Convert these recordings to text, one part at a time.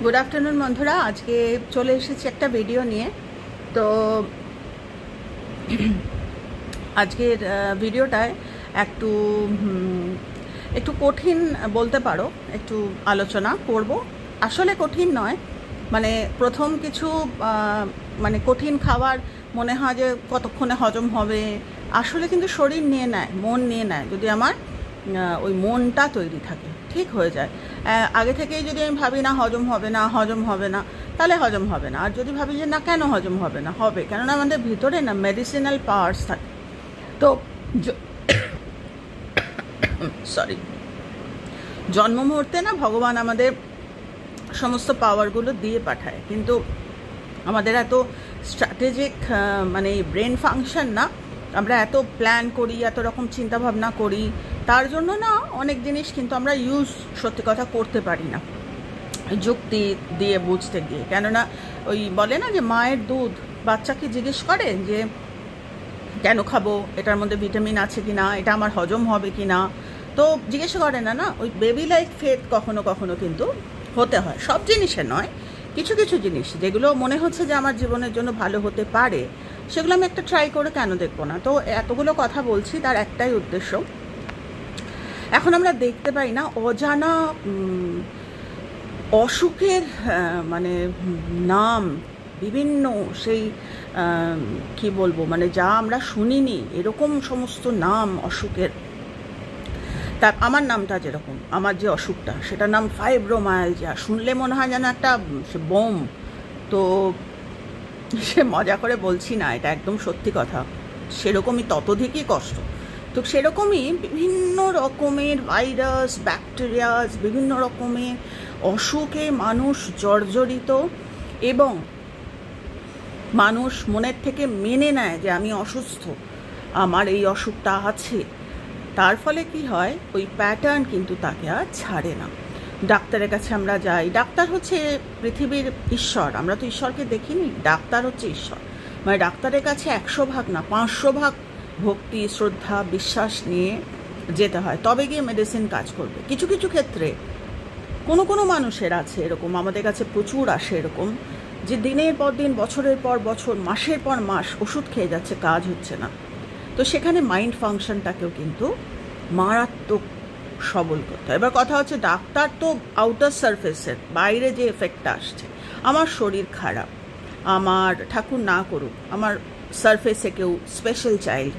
Good afternoon বন্ধুরা, আজকে চলে এসেছি একটা ভিডিও নিয়ে। তো আজকের ভিডিওটায় একটু একটু কঠিন বলতে পারো, একটু আলোচনা করব। আসলে কঠিন নয়, মানে প্রথম কিছু মানে কঠিন খাবার মনে হয় যে কতক্ষণে হজম হবে, আসলে কিন্তু শরীর নিয়ে নেয়, মন নিয়ে নেয়। যদি আমার ওই মনটা তৈরি থাকে ঠিক হয়ে যায়। আগে থেকেই যদি আমি ভাবি না হজম হবে না, তাহলে হজম হবে না। আর যদি ভাবি যে না, কেন হজম হবে না, হবে, কেননা আমাদের ভিতরে না মেডিসিনাল পাওয়ার্স থাকে। তো সরি, জন্ম মুহূর্তে না ভগবান আমাদের সমস্ত পাওয়ারগুলো দিয়ে পাঠায়, কিন্তু আমাদের এত স্ট্র্যাটেজিক মানে ব্রেন ফাংশন না, আমরা এত প্ল্যান করি, এত রকম চিন্তাভাবনা করি, তার জন্য না অনেক জিনিস কিন্তু আমরা সত্যি কথা করতে পারি না যুক্তি দিয়ে বুঝতে গিয়ে। কেননা ওই বলে না যে মায়ের দুধ বাচ্চাকে জিজ্ঞেস করে যে কেন খাবো, এটার মধ্যে ভিটামিন আছে কি না, এটা আমার হজম হবে কি না, তো জিজ্ঞেস করে না। না, ওই বেবি লাইক ফেথ কখনো কখনো কিন্তু হতে হয়, সব জিনিসে নয়, কিছু কিছু জিনিস যেগুলো মনে হচ্ছে যে আমার জীবনের জন্য ভালো হতে পারে, সেগুলো আমি একটা ট্রাই করে কেন দেখবো না। তো এতগুলো কথা বলছি, তার একটাই উদ্দেশ্য, এখন আমরা দেখতে পাই না অজানা অসুখের মানে নাম, বিভিন্ন সেই কি বলবো, মানে যা আমরা শুনিনি এরকম সমস্ত নাম অসুখের। তা আমার নামটা যেরকম, আমার যে অসুখটা সেটার নাম ফাইব্রোমায়ালজিয়া, শুনলে মনে হয় যেন একটা বোম। তো সে মজা করে বলছি না, এটা একদম সত্যি কথা, সেরকমই ততোধিকই কষ্ট। তো সেরকমই বিভিন্ন রকমের ভাইরাস, ব্যাকটেরিয়াস, বিভিন্ন রকমের অসুখে মানুষ জর্জরিত, এবং মানুষ মনের থেকে মেনে নেয় যে আমি অসুস্থ, আমার এই অসুখটা আছে। তার ফলে কি হয়, ওই প্যাটার্ন কিন্তু তাকে আর ছাড়ে না। ডাক্তারের কাছে আমরা যাই, ডাক্তার হচ্ছে পৃথিবীর ঈশ্বর, আমরা তো ঈশ্বরকে দেখিনি, ডাক্তার হচ্ছে ঈশ্বর। মানে ডাক্তারের কাছে 100 ভাগ না 500 ভাগ ভক্তি, শ্রদ্ধা, বিশ্বাস নিয়ে যেতে হয়, তবে গিয়ে মেডিসিন কাজ করবে। কিছু কিছু ক্ষেত্রে কোনো মানুষের আছে এরকম, আমাদের কাছে প্রচুর আসে এরকম, যে দিনের পর দিন, বছরের পর বছর, মাসের পর মাস ওষুধ খেয়ে যাচ্ছে, কাজ হচ্ছে না। তো সেখানে মাইন্ড ফাংশনটাকেও কিন্তু মারাত্মক সবল করতে হয়। এবার কথা হচ্ছে, ডাক্তার তো আউটার সারফেসের বাইরে যে এফেক্টটা আসছে, আমার শরীর খারাপ, আমার ঠাকুর না করুক আমার সারফেসে কেউ স্পেশাল চাইল্ড,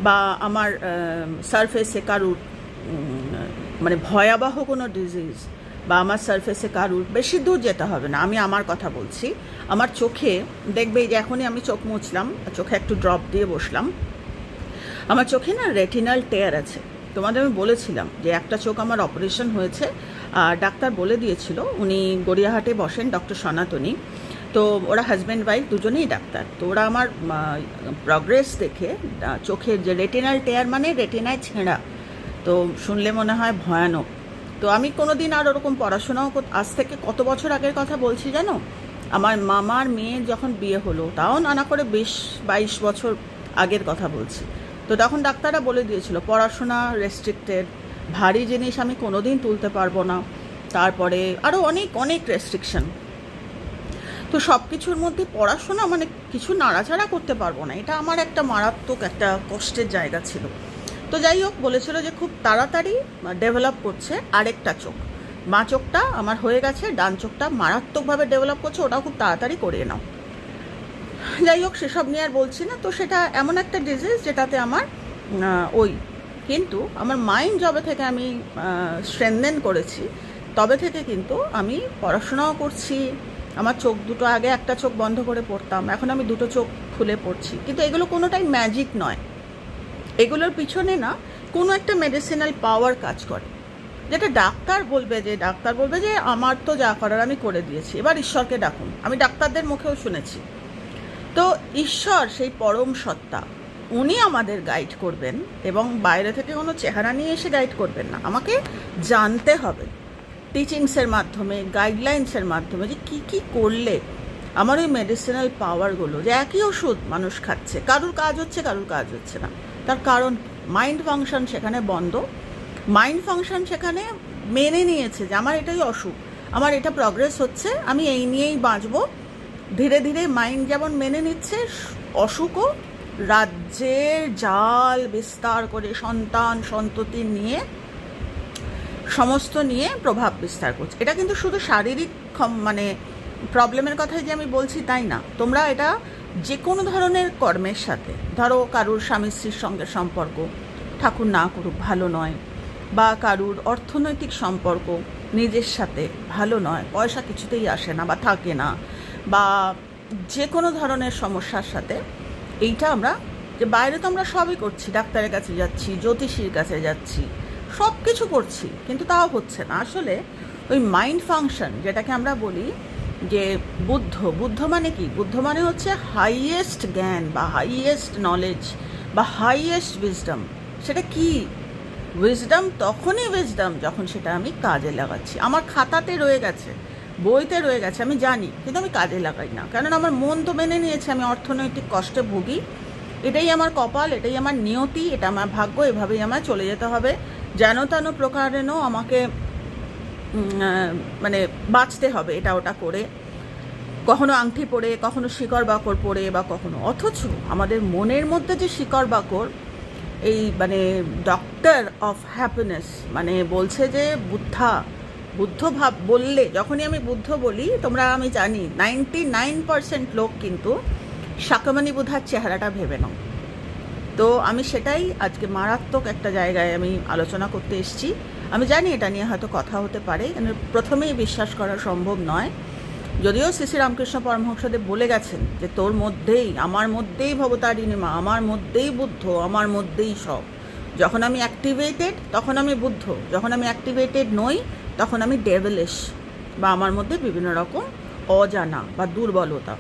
বা আমার সারফেসে কারুর মানে ভয়াবহ কোনো ডিজিজ, বা আমার সারফেসে কারুর, বেশি দূর যেতে হবে না, আমি আমার কথা বলছি। আমার চোখে দেখবে, যে এখনই আমি চোখ মুছলাম, চোখে একটু ড্রপ দিয়ে বসলাম, আমার চোখে না রেটিনাল টেয়ার আছে। তোমাদের আমি বলেছিলাম যে একটা চোখ আমার অপারেশন হয়েছে, আর ডাক্তার বলে দিয়েছিল, উনি গড়িয়াহাটে বসেন, ডক্টর সনাতনী, তো ওরা হাজব্যান্ড ওয়াইফ দুজনেই ডাক্তার। তো ওরা আমার প্রগ্রেস দেখে, চোখের যে রেটিনাল টেয়ার মানে রেটিনায় ছেঁড়া, তো শুনলে মনে হয় ভয়ানক। তো আমি কোনোদিন আর ওরকম পড়াশোনাও, আজ থেকে কত বছর আগের কথা বলছি জানো, আমার মামার মেয়ের যখন বিয়ে হলো, তাও নানা করে 20-22 বছর আগের কথা বলছি। তো তখন ডাক্তাররা বলে দিয়েছিল পড়াশোনা রেস্ট্রিক্টেড, ভারী জিনিস আমি কোনোদিন তুলতে পারবো না, তারপরে আরও অনেক অনেক রেস্ট্রিকশন। তো সব কিছুর মধ্যে পড়াশোনা মানে কিছু নাড়াচাড়া করতে পারবো না, এটা আমার একটা মারাত্মক একটা কষ্টের জায়গা ছিল। তো যাই হোক, বলেছিল যে খুব তাড়াতাড়ি ডেভেলপ করছে আরেকটা চোখ, মা চোখটা আমার হয়ে গেছে, ডান চোখটা মারাত্মকভাবে ডেভেলপ করছে, ওটাও খুব তাড়াতাড়ি করিয়ে নাও। যাই হোক, সেসব নিয়ে আর বলছি না। তো সেটা এমন একটা ডিজিজ যেটাতে আমার কিন্তু আমার মাইন্ড যবে থেকে আমি স্ট্রেনথেন করেছি, তবে থেকে কিন্তু আমি পড়াশোনাও করছি। আমার চোখ দুটো, আগে একটা চোখ বন্ধ করে পড়তাম, এখন আমি দুটো চোখ খুলে পড়ছি। কিন্তু এগুলো কোনোটাই ম্যাজিক নয়, এগুলোর পিছনে না কোনো একটা মেডিসিনাল পাওয়ার কাজ করে, যেটা ডাক্তার বলবে যে আমার তো যা করার আমি করে দিয়েছি, এবার ঈশ্বরকে ডাকুন। আমি ডাক্তারদের মুখেও শুনেছি। তো ঈশ্বর সেই পরম সত্তা, উনি আমাদের গাইড করবেন, এবং বাইরে থেকে কোনো চেহারা নিয়ে এসে গাইড করবেন না। আমাকে জানতে হবে টিচিংসের মাধ্যমে, গাইডলাইন্সের মাধ্যমে, যে কী কী করলে আমার ওই মেডিসিনাল পাওয়ারগুলো, যে একই ওষুধ মানুষ খাচ্ছে, কারুর কাজ হচ্ছে কারুর কাজ হচ্ছে না, তার কারণ মাইন্ড ফাংশন সেখানে বন্ধ। মাইন্ড ফাংশন সেখানে মেনে নিয়েছে যে আমার এটাই অসুখ, আমার এটা প্রগ্রেস হচ্ছে, আমি এই নিয়েই বাঁচবো। ধীরে ধীরে মাইন্ড যেমন মেনে নিচ্ছে, অসুখও রাজ্যের জাল বিস্তার করে সন্তান সন্ততি নিয়ে সমস্ত নিয়ে প্রভাব বিস্তার করছে। এটা কিন্তু শুধু শারীরিক মানে প্রবলেমের কথাই যে আমি বলছি তাই না, তোমরা এটা যে কোনো ধরনের কর্মের সাথে, ধরো কারুর স্বামী স্ত্রীর সঙ্গে সম্পর্ক ঠাকুর না করুক ভালো নয়, বা কারুর অর্থনৈতিক সম্পর্ক নিজের সাথে ভালো নয়, পয়সা কিছুতেই আসে না বা থাকে না, বা যে কোনো ধরনের সমস্যার সাথে এইটা আমরা যে বাইরে তো আমরা সবই করছি, ডাক্তারের কাছে যাচ্ছি, জ্যোতিষীর কাছে যাচ্ছি, সব কিছু করছি, কিন্তু তাও হচ্ছে না। আসলে ওই মাইন্ড ফাংশন যেটাকে আমরা বলি যে বুদ্ধ মানে কি? বুদ্ধ মানে হচ্ছে হাইয়েস্ট জ্ঞান বা হাইয়েস্ট নলেজ বা হাইয়েস্ট উইজডম। সেটা কি উইজডম? তখনই উইজডম যখন সেটা আমি কাজে লাগাচ্ছি। আমার খাতাতে রয়ে গেছে, বইতে রয়ে গেছে, আমি জানি, কিন্তু আমি কাজে লাগাই না, কারণ আমার মন তো মেনে নিয়েছে আমি অর্থনৈতিক কষ্টে ভুগি, এটাই আমার কপাল, এটাই আমার নিয়তি, এটা আমার ভাগ্য, এভাবেই আমার চলে যেতে হবে, যেন তেন প্রকারেণও আমাকে মানে বাঁচতে হবে এটা ওটা করে, কখনো আংটি পরে, কখনো শিকড় বাকড় পরে, বা কখনো। অথচ আমাদের মনের মধ্যে যে শিকড় বাকড়, এই মানে ডক্টর অফ হ্যাপিনেস মানে বলছে যে বুদ্ধ ভাব বললে, যখনই আমি বুদ্ধ বলি, তোমরা আমি জানি 99% লোক কিন্তু শাকমানি বুধার চেহারাটা ভেবে নাও। তো আমি সেটাই আজকে মারাত্মক একটা জায়গায় আমি আলোচনা করতে এসেছি। আমি জানি এটা নিয়ে হয়তো কথা হতে পারে, কিন্তু প্রথমেই বিশ্বাস করা সম্ভব নয়। যদিও শ্রী শ্রী রামকৃষ্ণ পরমহংসদেব বলে গেছেন যে তোর মধ্যেই, আমার মধ্যেই ভবতারিণী মা, আমার মধ্যেই বুদ্ধ, আমার মধ্যেই সব। যখন আমি অ্যাক্টিভেটেড তখন আমি বুদ্ধ, যখন আমি অ্যাক্টিভেটেড নই তখন আমি ডেভিলিশ, বা আমার মধ্যে বিভিন্ন রকম অজানা বা দুর্বলতা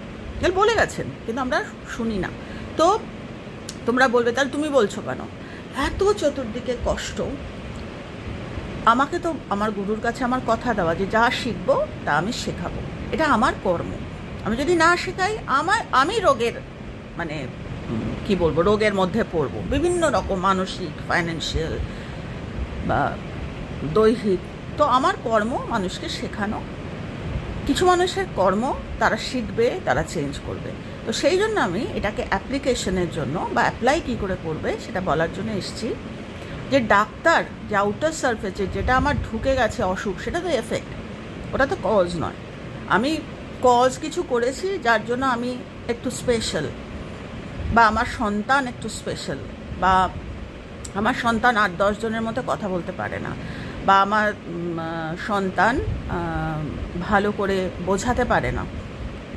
বলে গেছেন, কিন্তু আমরা শুনি না। তো তোমরা বলবে তাহলে তুমি বলছো কেন? এত চতুর্দিকে কষ্ট। আমাকে তো আমার গুরুর কাছে আমার কথা দেওয়া যে যা শিখবো তা আমি শেখাবো, এটা আমার কর্ম। আমি যদি না শেখাই আমি রোগের মানে কি বলবো, রোগের মধ্যে পড়বো, বিভিন্ন রকম মানসিক, ফাইন্যান্সিয়াল বা দৈহিক। তো আমার কর্ম মানুষকে শেখানো। কিছু মানুষের কর্ম তারা শিখবে, তারা চেঞ্জ করবে। তো সেই জন্য আমি এটাকে অ্যাপ্লিকেশনের জন্য বা অ্যাপ্লাই কী করে করবে সেটা বলার জন্য এসেছি। যে ডাক্তার যে আউটার সারফেসে যেটা আমার ঢুকে গেছে অসুখ, সেটা তো এফেক্ট, ওটা তো কজ নয়। আমি কজ কিছু করেছি যার জন্য আমি একটু স্পেশাল, বা আমার সন্তান একটু স্পেশাল, বা আমার সন্তান 8-10 জনের মতো কথা বলতে পারে না, বা আমার সন্তান ভালো করে বোঝাতে পারে না।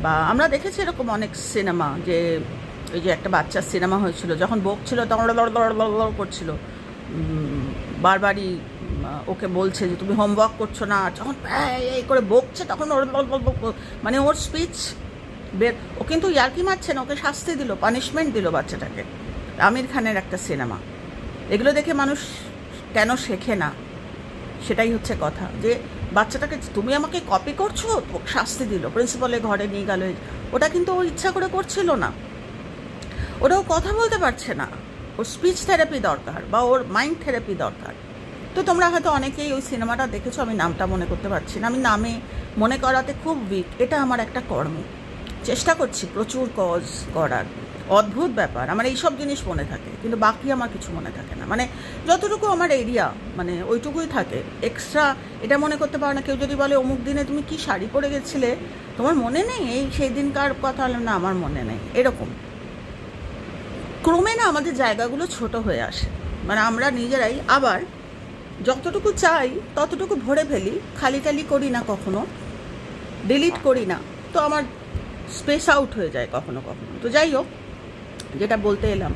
বা আমরা দেখেছি এরকম অনেক সিনেমা, যে ওই যে একটা বাচ্চার সিনেমা হয়েছিল, যখন বকছিল তখন লড় করছিল, বারবারই ওকে বলছে যে তুমি হোমওয়ার্ক করছো না, যখন এই করে বকছে তখন মানে ওর স্পিচ বের। ও কিন্তু ইয়ার্কি মারছে না, ওকে শাস্তি দিল, পানিশমেন্ট দিল বাচ্চাটাকে। আমির খানের একটা সিনেমা। এগুলো দেখে মানুষ কেন শেখে না, সেটাই হচ্ছে কথা। যে বাচ্চাটাকে তুমি আমাকে কপি করছো, শাস্তি দিল, প্রিন্সিপালের ঘরে নিয়ে গেল। ওটা কিন্তু ও ইচ্ছা করে করছিল না, ওটাও কথা বলতে পারছে না, ওর স্পিচ থেরাপি দরকার বা ওর মাইন্ড থেরাপি দরকার। তো তোমরা হয়তো অনেকেই ওই সিনেমাটা দেখেছো, আমি নামটা মনে করতে পারছি না, আমি নামে মনে করাতে খুব উইক। এটা আমার একটা কর্ম, চেষ্টা করছি প্রচুর কজ করার। অদ্ভুত ব্যাপার, আমার এইসব জিনিস মনে থাকে, কিন্তু বাকি আমার কিছু মনে থাকে না। মানে যতটুকু আমার এরিয়া মানে ওইটুকুই থাকে, এক্সট্রা এটা মনে করতে পারো না। কেউ যদি বলে অমুক দিনে তুমি কি শাড়ি পরে গেছিলে, তোমার মনে নেই? এই সেই দিনকার কথা হলো না, আমার মনে নেই। এরকম ক্রমে না আমাদের জায়গাগুলো ছোট হয়ে আসে, মানে আমরা নিজেরাই আবার যতটুকু চাই ততটুকু ভরে ফেলি, খালি টালি করি না, কখনো ডিলিট করি না। তো আমার স্পেস আউট হয়ে যায় কখনো কখনো। তো যাই হোক, যেটা বলতে এলাম,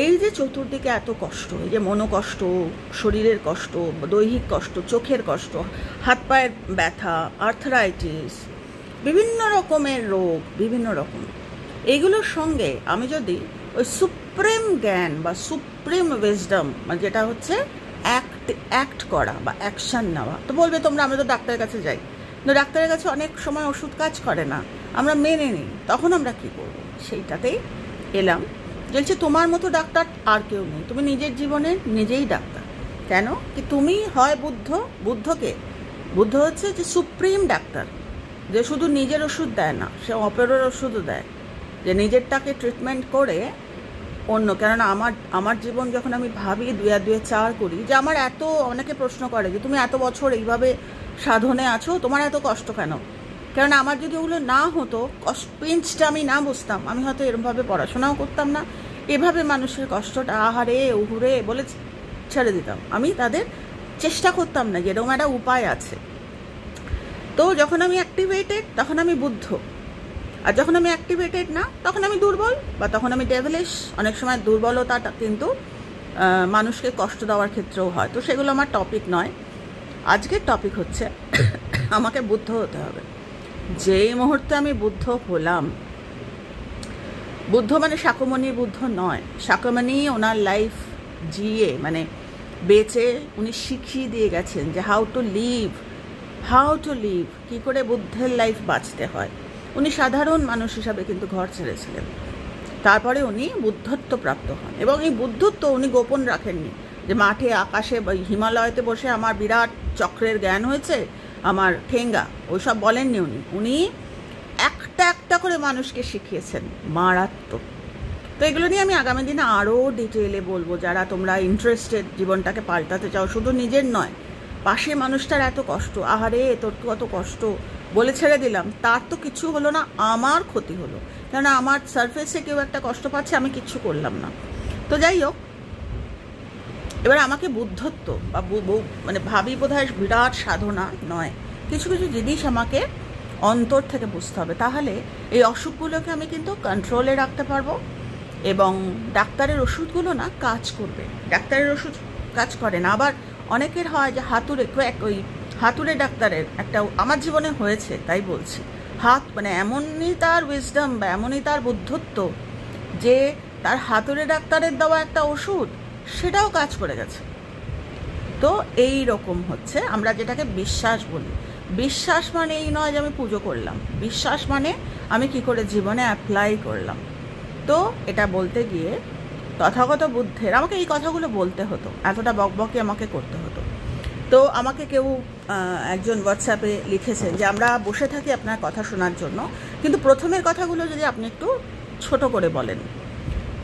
এই যে চতুর্দিকে এত কষ্ট, এই যে মনোকষ্ট, শরীরের কষ্ট, দৈহিক কষ্ট, চোখের কষ্ট, হাত পায়ের ব্যথা, আর্থারাইটিস, বিভিন্ন রকমের রোগ, বিভিন্ন রকম, এইগুলোর সঙ্গে আমি যদি ওই সুপ্রিম জ্ঞান বা সুপ্রিম উইজডম, মানে যেটা হচ্ছে অ্যাক্ট করা বা অ্যাকশান নেওয়া। তো বলবে তোমরা, আমরা তো ডাক্তারের কাছে যাই, কিন্তু ডাক্তারের কাছে অনেক সময় ওষুধ কাজ করে না, আমরা মেনে নিই, তখন আমরা কী করব? সেইটাতেই এলাম। বলছে তোমার মতো ডাক্তার আর কেউ নেই, তুমি নিজের জীবনের নিজেই ডাক্তার। কেন কি? তুমি হয় বুদ্ধকে বুদ্ধ হচ্ছে যে সুপ্রিম ডাক্তার, যে শুধু নিজের ওষুধ দেয় না, সে অপরের ওষুধও দেয়, যে নিজেরটাকে ট্রিটমেন্ট করে অন্য। কেননা আমার জীবন যখন আমি ভাবি 2 আর 2 4 করি, যে আমার এত, অনেকে প্রশ্ন করে যে তুমি এত বছর এইভাবে সাধনে আছো, তোমার এত কষ্ট কেন? কেননা আমার যদি ওগুলো না হতো, পিঞ্চটা আমি না বুঝতাম, আমি হয়তো এরমভাবে পড়াশোনাও করতাম না, এভাবে মানুষের কষ্টটা আহারে উহুরে বলে ছেড়ে দিতাম। আমি তাদের চেষ্টা করতাম না যে এরকম একটা উপায় আছে। তো যখন আমি অ্যাক্টিভেটেড তখন আমি বুদ্ধ, আর যখন আমি অ্যাক্টিভেটেড না তখন আমি দুর্বল, বা তখন আমি ডেভিলিশ। অনেক সময় দুর্বলতাটা কিন্তু মানুষকে কষ্ট দেওয়ার ক্ষেত্রেও হয়। তো সেগুলো আমার টপিক নয়। আজকের টপিক হচ্ছে আমাকে বুদ্ধ হতে হবে। যেই মুহূর্তে আমি বুদ্ধ হলাম, বুদ্ধ মানে শাকমণির বুদ্ধ নয়, শাকমণি ওনার লাইফ জিয়ে মানে বেঁচে উনি শিখিয়ে দিয়ে গেছেন যে হাউ টু লিভ, কী করে বুদ্ধের লাইফ বাঁচতে হয়। উনি সাধারণ মানুষ হিসাবে কিন্তু ঘর ছেড়েছিলেন, তারপরে উনি বুদ্ধত্ব প্রাপ্ত হন। এবং এই বুদ্ধত্ব উনি গোপন রাখেননি, যে মাঠে আকাশে হিমালয়তে বসে আমার বিরাট চক্রের জ্ঞান হয়েছে, আমার ঠেঙ্গা, ওইসব বলেননি উনি। উনি একটা একটা করে মানুষকে শিখিয়েছেন, মারাত্মক। তো এগুলো নিয়ে আমি আগামী দিনে আরও ডিটেইলে বলবো। যারা তোমরা ইন্টারেস্টেড, জীবনটাকে পাল্টাতে চাও, শুধু নিজের নয়, পাশে মানুষটার এত কষ্ট, আহারে তোর তো কত কষ্ট বলে ছেড়ে দিলাম, তার তো কিছু হলো না, আমার ক্ষতি হলো। কেননা আমার সারফেসে কেউ একটা কষ্ট পাচ্ছে, আমি কিচ্ছু করলাম না। তো যাই হোক, এবার আমাকে বুদ্ধত্ব বা মানে ভাবি বোধহয় বিরাট সাধনা নয়, কিছু কিছু জিনিস আমাকে অন্তর থেকে বুঝতে হবে, তাহলে এই অসুখগুলোকে আমি কিন্তু কন্ট্রোলে রাখতে পারবো। এবং ডাক্তারের ওষুধগুলো না কাজ করবে, ডাক্তারের ওষুধ কাজ করে না। আবার অনেকের হয় যে হাতুড়ে, ওই হাতুড়ে ডাক্তারের একটা আমার জীবনে হয়েছে, তাই বলছি। মানে এমনই তার উইজডম বা এমনই তার বুদ্ধত্ব যে তার হাতুড়ে ডাক্তারের দেওয়া একটা ওষুধ সেটাও কাজ করে গেছে। তো এই রকম হচ্ছে আমরা যেটাকে বিশ্বাস বলি। বিশ্বাস মানে এই নয় যে আমি পুজো করলাম, বিশ্বাস মানে আমি কি করে জীবনে অ্যাপ্লাই করলাম। তো এটা বলতে গিয়ে তথাগত বুদ্ধের আমাকে এই কথাগুলো বলতে হতো, এতটা বকবকে আমাকে করতে হতো। তো আমাকে কেউ একজন হোয়াটসঅ্যাপে লিখেছেন যে আমরা বসে থাকি আপনার কথা শোনার জন্য, কিন্তু প্রথমের কথাগুলো যদি আপনি একটু ছোট করে বলেন।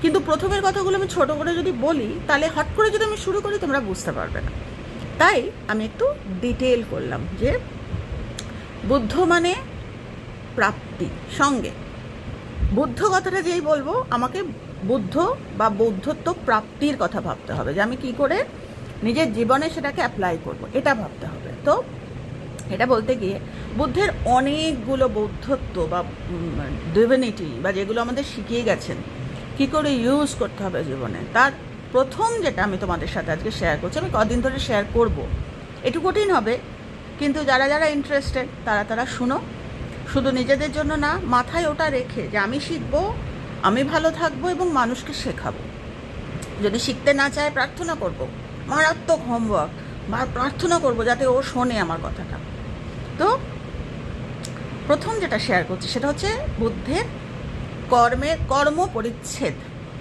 কিন্তু প্রথমের কথাগুলো আমি ছোট করে যদি বলি, তাহলে হট করে যদি আমি শুরু করি তোমরা বুঝতে পারবে না। তাই আমি একটু ডিটেল করলাম যে বুদ্ধ মানে প্রাপ্তি। সঙ্গে বুদ্ধ কথাটা যেই বলবো, আমাকে বুদ্ধ বা বৌদ্ধত্ব প্রাপ্তির কথা ভাবতে হবে, যে আমি কি করে নিজের জীবনে সেটাকে অ্যাপ্লাই করব, এটা ভাবতে হবে। তো এটা বলতে গিয়ে বুদ্ধের অনেকগুলো বৌদ্ধত্ব বা ডিভিনিটি বা যেগুলো আমাদের শিখিয়ে গেছেন কি করে ইউজ করতে হবে জীবনে, তার প্রথম যেটা আমি তোমাদের সাথে আজকে শেয়ার করছি, আমি কদিন ধরে শেয়ার করব, একটু কঠিন হবে, কিন্তু যারা যারা ইন্টারেস্টেড তারা শুনো। শুধু নিজেদের জন্য না, মাথায় ওটা রেখে যে আমি শিখবো, আমি ভালো থাকবো এবং মানুষকে শেখাবো। যদি শিখতে না চায় প্রার্থনা করব, মারাত্মক হোমওয়ার্ক, প্রার্থনা করব যাতে ও শোনে আমার কথাটা। তো প্রথম যেটা শেয়ার করছি সেটা হচ্ছে বুদ্ধের কর্ম পরিচ্ছেদ,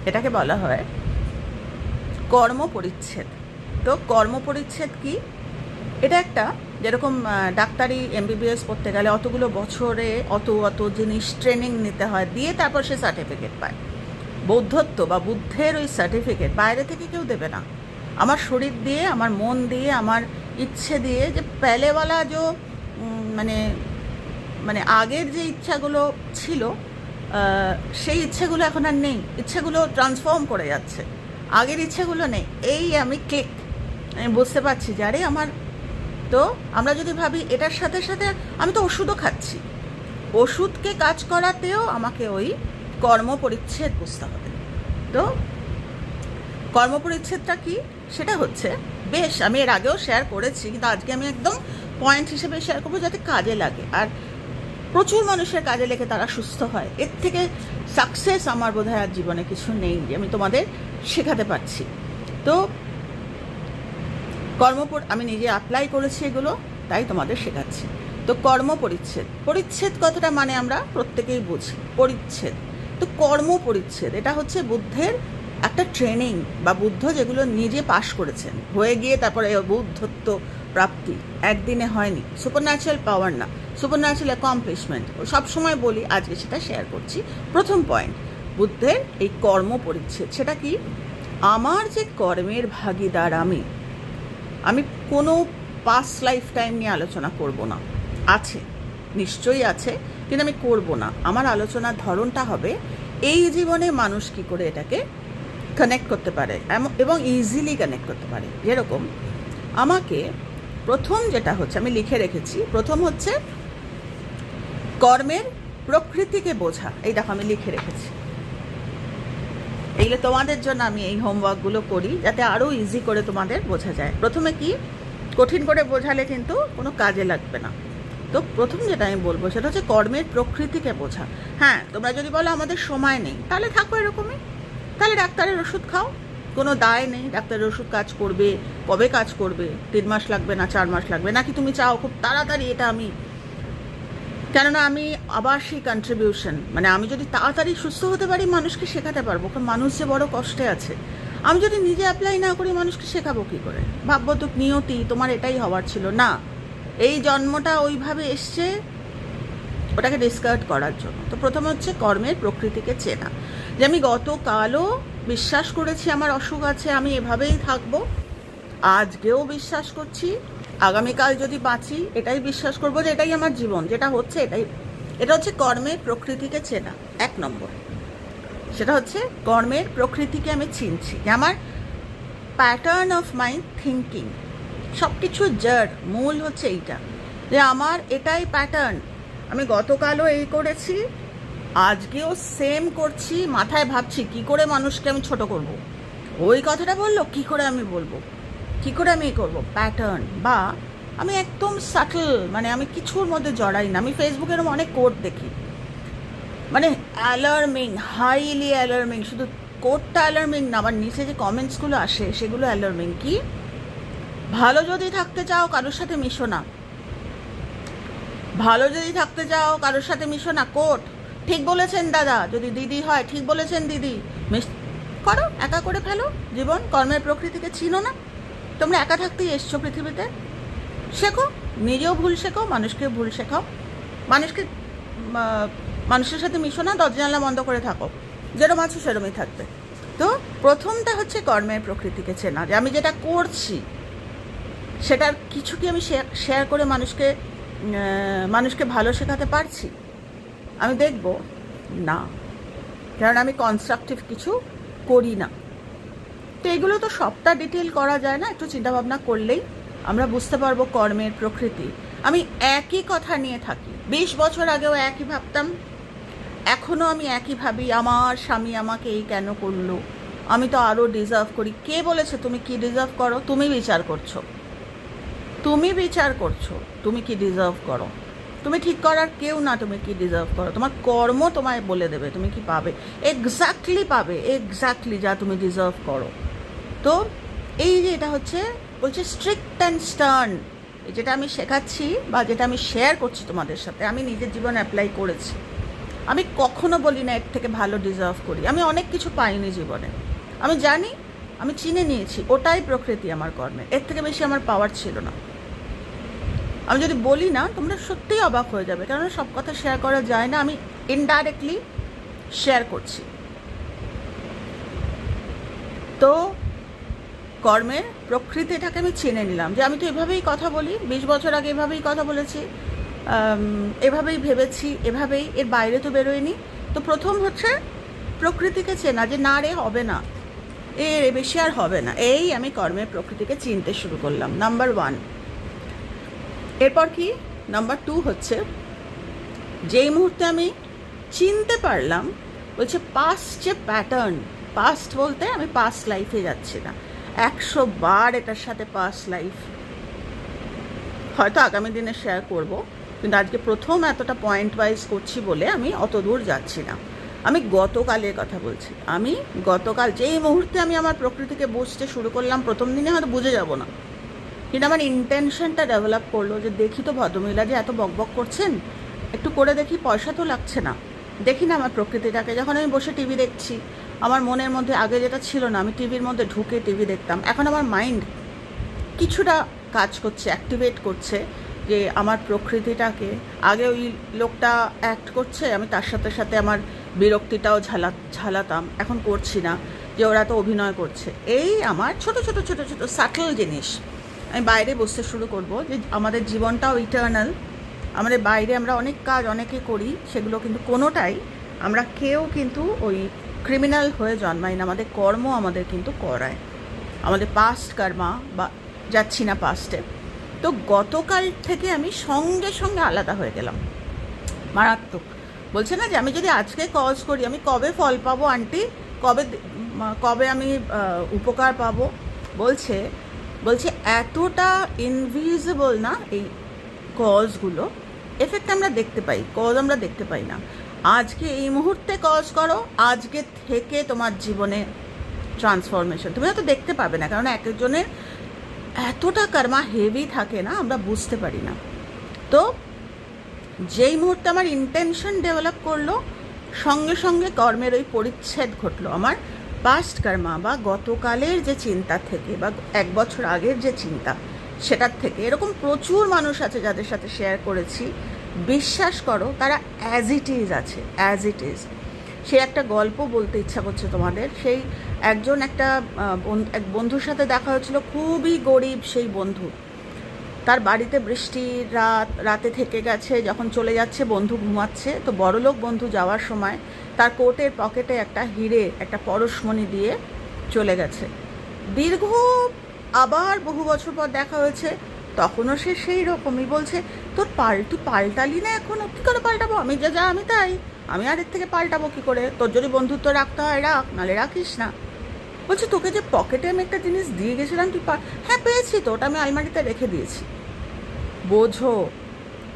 এটাকে বলা হয় কর্ম পরিচ্ছেদ। তো কর্ম পরিচ্ছেদ কি? এটা একটা, যেরকম ডাক্তারি MBBS পড়তে গেলে অতগুলো বছরে অত জিনিস ট্রেনিং নিতে হয়, দিয়ে তারপর সে সার্টিফিকেট পায়। বৌদ্ধত্ব বা বুদ্ধের ওই সার্টিফিকেট বাইরে থেকে কেউ দেবে না। আমার শরীর দিয়ে, আমার মন দিয়ে, আমার ইচ্ছে দিয়ে, যে পেলেওয়ালা যে মানে আগের যে ইচ্ছাগুলো ছিল, সেই ইচ্ছেগুলো এখন আর নেই, ইচ্ছেগুলো ট্রান্সফর্ম করে যাচ্ছে, আগের ইচ্ছেগুলো নেই। এই আমি বুঝতে পারছি যে আরে আমার, তো আমরা যদি ভাবি এটার সাথে সাথে আমি তো ওষুধও খাচ্ছি, ওষুধকে কাজ করাতেও আমাকে ওই কর্ম পরিচ্ছেদ বুঝতে হবে। তো কর্ম পরিচ্ছেদটা কি? সেটা হচ্ছে, বেশ আমি এর আগেও শেয়ার করেছি, কিন্তু আজকে আমি একদম পয়েন্ট হিসেবে শেয়ার করবো যাতে কাজে লাগে, আর প্রচুর মানুষের কাজে লেগে তারা সুস্থ হয়। এর থেকে সাকসেস আমার বোধহয় আর জীবনে কিছু নেই যে আমি তোমাদের শেখাতে পারছি। তো আমি নিজে অ্যাপ্লাই করেছি এগুলো, তাই তোমাদের শেখাচ্ছি। তো কর্ম পরিচ্ছেদ কথাটা মানে আমরা প্রত্যেকেই বুঝি, পরিচ্ছেদ। তো কর্ম পরিচ্ছেদ এটা হচ্ছে বুদ্ধের একটা ট্রেনিং বা বুদ্ধ যেগুলো নিজে পাশ করেছেন, হয়ে গিয়ে তারপরে বুদ্ধত্ব প্রাপ্তি একদিনে হয়নি, সুপারন্যাচারাল পাওয়ার না, সুপারন্যাচারাল অ্যাকমপ্লিশমেন্ট। সবসময় বলি, আজকে সেটা শেয়ার করছি। প্রথম পয়েন্ট, বুদ্ধের এই কর্ম পরিচ্ছেদ। সেটা কি? আমার যে কর্মের ভাগিদার আমি কোনো পাস্ট লাইফ টাইম নিয়ে আলোচনা করব না। আছে, নিশ্চয়ই আছে, কিন্তু আমি করব না। আমার আলোচনার ধরনটা হবে এই জীবনে মানুষ কি করে এটাকে কানেক্ট করতে পারে এবং ইজিলি কানেক্ট করতে পারে। যেরকম আমাকে প্রথম যেটা হচ্ছে, আমি লিখে রেখেছি, প্রথম হচ্ছে কর্মের প্রকৃতিকে বোঝা। এই দেখো আমি লিখে রেখেছি। এইগুলো তোমাদের জন্য আমি এই হোমওয়ার্কগুলো করি, যাতে আরও ইজি করে তোমাদের বোঝা যায়। প্রথমে কি, কঠিন করে বোঝালে কিন্তু কোনো কাজে লাগবে না। তো প্রথম যেটা আমি বলবো সেটা হচ্ছে কর্মের প্রকৃতিকে বোঝা। হ্যাঁ, তোমরা যদি বলো আমাদের সময় নেই, তাহলে থাকো এরকমই, তাহলে ডাক্তারের ওষুধ খাও, কোনো দায় নেই। ডাক্তারের ওষুধ কাজ করবে, কবে কাজ করবে? 3 মাস লাগবে না 4 মাস লাগবে? নাকি তুমি চাও খুব তাড়াতাড়ি এটা আমি, কেননা আমি আবার সেই কন্ট্রিবিউশন, মানে আমি যদি তাড়াতাড়ি সুস্থ হতে পারি মানুষকে শেখাতে পারবো, কারণ মানুষ যে বড় কষ্টে আছে। আমি যদি নিজে অ্যাপ্লাই না করি মানুষকে শেখাবো কী করে? ভাববো তো নিয়তি তোমার এটাই হওয়ার ছিল না, এই জন্মটা ওইভাবে এসছে ওটাকে ডিসকার্ড করার জন্য। তো প্রথম হচ্ছে কর্মের প্রকৃতিকে চেনা, যে আমি গতকালও বিশ্বাস করেছি আমার অসুখ আছে, আমি এভাবেই থাকবো, আজকেও বিশ্বাস করছি, আগামীকাল যদি বাঁচি এটাই বিশ্বাস করবো যে এটাই আমার জীবন, যেটা হচ্ছে এটাই। এটা হচ্ছে কর্মের প্রকৃতিকে চেনা, 1 নম্বর। সেটা হচ্ছে কর্মের প্রকৃতিকে আমি চিনছি, যে আমার প্যাটার্ন অফ মাই থিঙ্কিং, সব কিছু জড় মূল হচ্ছে এইটা, যে আমার এটাই প্যাটার্ন। আমি গতকালও এই করেছি, আজকেও সেম করছি, মাথায় ভাবছি কি করে মানুষকে আমি ছোট করব, ওই কথাটা বললো কি করে আমি বলবো, কি করে আমি করব, প্যাটার্ন। বা আমি একদম সাটল, মানে আমি কিছুর মধ্যে জড়াই না। আমি ফেসবুকের অনেক কোট দেখি, মানে অ্যালার্মিং, হাইলি অ্যালার্মিং। শুধু কোটটা অ্যালার্মিং না, আমার নিচে যে কমেন্টসগুলো আসে সেগুলো অ্যালার্মিং। কি, ভালো যদি থাকতে চাও কারোর সাথে মিশো না, ভালো যদি থাকতে চাও কারোর সাথে মিশো না। কোট, ঠিক বলেছেন দাদা, যদি দিদি হয় ঠিক বলেছেন দিদি, মিস করো, একা করে ফেলো জীবন। কর্মের প্রকৃতিকে চিনো না, তোমরা একা থাকতেই এসছো পৃথিবীতে। শেখো, নিজেও ভুল শেখো, মানুষকে ভুল শেখাও। মানুষের সাথে মিশো না, দরজা জানলা বন্ধ করে থাকো, যেরম আছো সেরমই থাকবে। তো প্রথমটা হচ্ছে কর্মের প্রকৃতিকে চেনা, যে আমি যেটা করছি সেটার কিছু কি আমি শেয়ার করে মানুষকে ভালো শেখাতে পারছি? আমি দেখব না, কারণ আমি কনস্ট্রাকটিভ কিছু করি না। তো এগুলো তো সবটা ডিটেল করা যায় না, একটু চিন্তাভাবনা করলেই আমরা বুঝতে পারবো কর্মের প্রকৃতি। আমি একই কথা নিয়ে থাকি, 20 বছর আগেও একই ভাবতাম, এখনও আমি একই ভাবি। আমার স্বামী আমাকে এই কেন করলো, আমি তো আরও ডিজার্ভ করি। কে বলেছে তুমি কি ডিজার্ভ করো? তুমি বিচার করছো, তুমি কি ডিজার্ভ করো। তুমি ঠিক করার কেউ না, তুমি কি ডিজার্ভ করো। তোমার কর্ম তোমায় বলে দেবে তুমি কি পাবে, এক্স্যাক্টলি পাবে, এক্স্যাক্টলি যা তুমি ডিজার্ভ করো। তো এই যে এটা হচ্ছে বলছে স্ট্রিক্ট অ্যান্ড স্টার্ন, যেটা আমি শেখাচ্ছি বা যেটা আমি শেয়ার করছি তোমাদের সাথে, আমি নিজের জীবনে অ্যাপ্লাই করেছি। আমি কখনো বলি না এর থেকে ভালো ডিজার্ভ করি। আমি অনেক কিছু পাইনি জীবনে, আমি জানি, আমি চিনে নিয়েছি, ওটাই প্রকৃতি আমার কর্মের, এর থেকে বেশি আমার পাওয়ার ছিল না। আমি যদি বলি না, তোমরা সত্যিই অবাক হয়ে যাবে, কারণ সব কথা শেয়ার করা যায় না, আমি ইনডাইরেক্টলি শেয়ার করছি। তো কর্মের প্রকৃতিটাকে আমি চিনে নিলাম, যে আমি তো এভাবেই কথা বলি, 20 বছর আগে এভাবেই কথা বলেছি, এভাবেই ভেবেছি, এভাবেই, এর বাইরে তো বেরোয়নি। তো প্রথম হচ্ছে প্রকৃতিকে চেনা, যে না রে হবে না, এর বেশি আর হবে না। এই আমি কর্মের প্রকৃতিকে চিনতে শুরু করলাম, নাম্বার 1। এরপর কি, নাম্বার 2 হচ্ছে, যেই মুহূর্তে আমি চিনতে পারলাম, বলছে পাস্ট যে প্যাটার্ন, পাস্ট বলতে আমি পাস্ট লাইফে যাচ্ছি না, 100 বার এটার সাথে পাস্ট লাইফ হয়তো আগামী দিনে শেয়ার করব, কিন্তু আজকে প্রথম এতটা পয়েন্ট ওয়াইজ করছি বলে আমি অত দূর যাচ্ছি না। আমি গতকালের কথা বলছি। আমি গতকাল যেই মুহূর্তে আমি আমার প্রকৃতিকে বুঝতে শুরু করলাম, প্রথম দিনে হয়তো বুঝে যাব না, কিন্তু আমার ইন্টেনশনটা ডেভেলপ করলো, যে দেখি তো ভদ্রমহিলা যে এত বকবক করছেন, একটু করে দেখি, পয়সা তো লাগছে না, দেখি না আমার প্রকৃতিটাকে। যখন আমি বসে টিভি দেখছি, আমার মনের মধ্যে আগে যেটা ছিল না, আমি টিভির মধ্যে ঢুকে টিভি দেখতাম, এখন আমার মাইন্ড কিছুটা কাজ করছে, অ্যাক্টিভেট করছে যে আমার প্রকৃতিটাকে, আগে ওই লোকটা অ্যাক্ট করছে, আমি তার সাথে সাথে আমার বিরক্তিটাও ঝালাতাম, এখন করছি না, যে ওরা তো অভিনয় করছে। এই আমার ছোট ছোট ছোট ছোট সাটল জিনিস আমি বাইরে বুঝতে শুরু করব, যে আমাদের জীবনটাও ইটার্নাল। আমাদের বাইরে আমরা অনেক কাজ অনেকে করি, সেগুলো কিন্তু কোনোটাই আমরা কেউ কিন্তু ওই ক্রিমিনাল হয়ে জন্মাই না, আমাদের কর্ম আমাদের কিন্তু করায়, আমাদের পাস্ট কর্মা। বা যাচ্ছি না পাস্টে। তো গতকাল থেকে আমি সঙ্গে সঙ্গে আলাদা হয়ে গেলাম, মারাত্মক। বলছে না যে আমি যদি আজকে কজ করি আমি কবে ফল পাবো আন্টি, কবে আমি উপকার পাবো। বলছে এতটা ইনভিজিবল না এই কজগুলো, এফেক্ট আমরা দেখতে পাই, কজ আমরা দেখতে পাই না। আজকে এই মুহূর্তে কজ করো, আজকে থেকে তোমার জীবনে ট্রান্সফরমেশন তুমি হয়তো দেখতে পাবে না, কারণ এক একজনের এতটা কর্মা হেভি থাকে না, আমরা বুঝতে পারি না। তো যেই মুহূর্তে আমার ইন্টেনশন ডেভেলপ করলো, সঙ্গে সঙ্গে কর্মের ওই পরিচ্ছেদ ঘটলো। আমার পাস্ট কর্মা বা গতকালের যে চিন্তা থেকে বা 1 বছর আগের যে চিন্তা, সেটার থেকে। এরকম প্রচুর মানুষ আছে যাদের সাথে শেয়ার করেছি, বিশ্বাস করো তারা অ্যাজ ইট ইজ আছে, অ্যাজ ইট ইজ। সে একটা গল্প বলতে ইচ্ছা করছে তোমাদের। সেই এক বন্ধুর সাথে দেখা হয়েছিল, খুবই গরিব সেই বন্ধু। তার বাড়িতে বৃষ্টির রাতে থেকে গেছে, যখন চলে যাচ্ছে বন্ধু ঘুমাচ্ছে, তো বড়লোক বন্ধু যাওয়ার সময় তার কোটের পকেটে একটা হিরে, একটা পরশমণি দিয়ে চলে গেছে। দীর্ঘ আবার বহু বছর পর দেখা হয়েছে, তখনও সে সেই রকমই বলছে, তুই পাল্টালি না এখনও, কী করে পাল্টাবো, আমি যা আমি তাই, আমি আর এর থেকে পাল্টাবো কী করে, তোর যদি বন্ধুত্ব রাখতে হয় রাখ, নাহলে রাখিস না। বলছে তোকে যে পকেটে আমি একটা জিনিস দিয়ে গেছিলাম, তুই হ্যাঁ পেয়েছি তো, ওটা আমি আলমারিতে রেখে দিয়েছি। বোঝো,